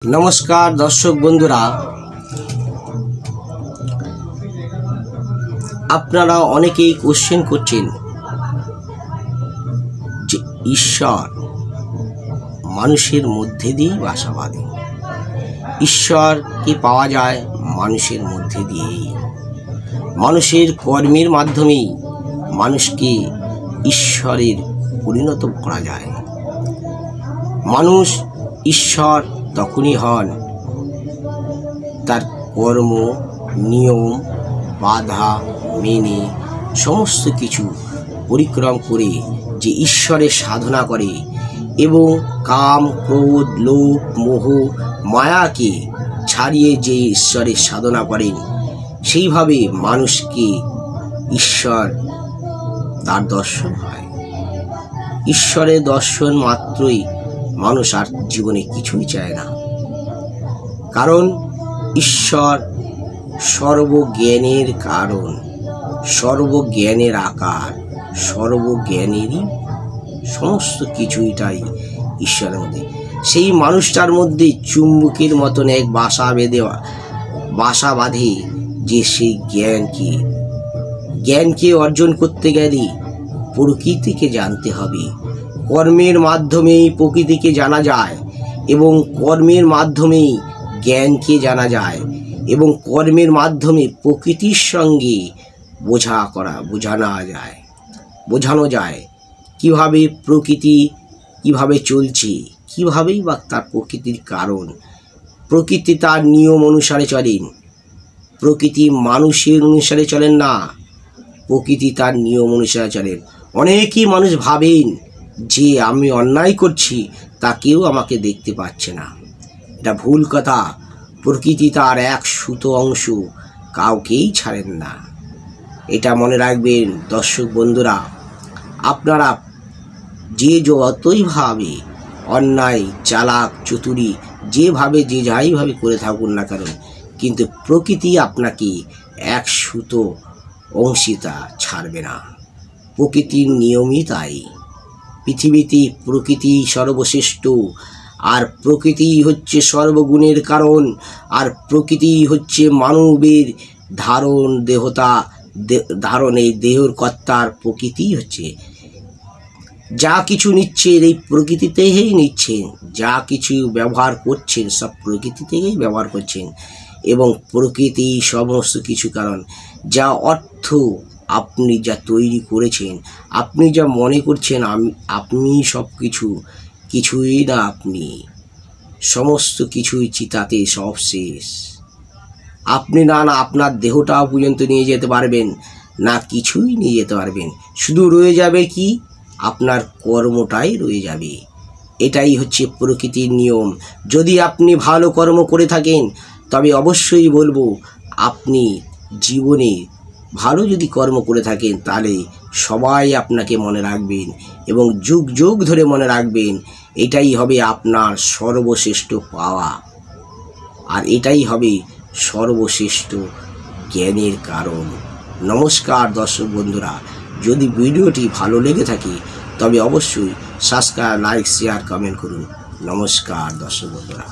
नमस्कार दर्शक बंधुरा आपनारा अनेकेई कोश्चेन करछेन जे ईश्वर मानुषेर मध्य दिएई बासा बाঁধে। ईश्वर के पाওয়া যায় मानुषेर मध्य दिएई, मानुषेर कर्मेर माध्यमेई मानुषके ईश्वरेर परिणत करा যায়। मानुष ईश्वर तखनी हन तार कर्म नियम बाधा मेने समस्त किछु परिक्रम करे जे ईश्वरेर साधना करे एवं काम क्रोध लोभ मोह माया के छाड़िए जे ईश्वरेर साधना करें सेई भावे मानुषके ईश्वर तार दर्शन हय। ईश्वरेर दर्शन मात्रई मानुष आर जीवने किछुई चाय ना, कारण ईश्वर सर्वज्ञानेर कारण, सर्वज्ञानेर आकार, सर्वज्ञानेरই समस्त किछुইটাই ईश्वरेर मध्य। सेई मानुषटार मध्य चुम्बकेर मतन एक बासा बाঁধে जे सेई ज्ञानके अर्जन करते गेले प्रकृतिके जानते हबे। कर्मेर माध्यमेई प्रकृतिके जाना जाए एवं कर्मेर माध्यमेई ज्ञानके जाना जाए एवं कर्मेर माध्यमे प्रकृतिर संगे बोझानो जाए किभाबे प्रकृति किभाबे चलছে, किभाबेই বা তার প্রকৃতির কারণ। প্রকৃতি তার নিয়ম অনুসারে চলেন, প্রকৃতি মানুষের অনুসারে চলেন না, প্রকৃতি তার নিয়ম অনুসারে চলেন। অনেকেই মানুষ ভাবেন যে আমি অন্যায় করছি তা কেউ আমাকে দেখতে পাচ্ছে না, এটা ভুল কথা। প্রকৃতি তার এক সুতো অংশ কাউকেই ছাড়েন না, এটা মনে রাখবেন দর্শক বন্ধুরা। আপনারা যে যতই ভাবে অন্যায় চালাক চতুরি যেভাবে যে যাইভাবে করে থাকুন না কেন, কিন্তু প্রকৃতি আপনাকে এক সুতো অংশিতা ছাড়বে না। প্রকৃতির নিয়মই তাই। পৃথিবীতে প্রকৃতি সর্বশ্রেষ্ঠ, আর প্রকৃতি হচ্ছে সর্বগুণের কারণ, আর প্রকৃতি হচ্ছে মানবের ধারণে দেহর কর্তার প্রকৃতি হচ্ছে। যা কিছু নিচ্ছেন এই প্রকৃতি থেকেই নিচ্ছেন, যা কিছু ব্যবহার করছেন সব প্রকৃতি থেকেই ব্যবহার করছেন এবং প্রকৃতি সমস্ত কিছু কারণ। যা অর্থ আপনি যা তৈরি করেছেন, আপনি যা মনে করছেন আপনি সব কিছুই না, আপনি সমস্ত কিছুই চিতাতে সব শেষ। আপনি না আপনার দেহটা পর্যন্ত নিয়ে যেতে পারবেন না, কিছুই নিয়ে যেতে পারবেন, শুধু রয়ে যাবে কি আপনার কর্মটাই রয়ে যাবে। এটাই হচ্ছে প্রকৃতির নিয়ম। যদি আপনি ভালো কর্ম করে থাকেন তবে অবশ্যই বলবো আপনি জীবনে ভালো যদি কর্ম করে থাকেন তাহলে সবাই আপনাকে মনে রাখবেন এবং যুগ যুগ ধরে মনে রাখবেন। এটাই হবে আপনার সর্বশ্রেষ্ঠ পাওয়া, আর এটাই হবে সর্বশ্রেষ্ঠ জ্ঞানের কারণ। নমস্কার দর্শক বন্ধুরা, যদি ভিডিওটি ভালো লেগে থাকে তবে অবশ্যই সাবস্ক্রাইব লাইক শেয়ার কমেন্ট করুন। নমস্কার দর্শক বন্ধুরা।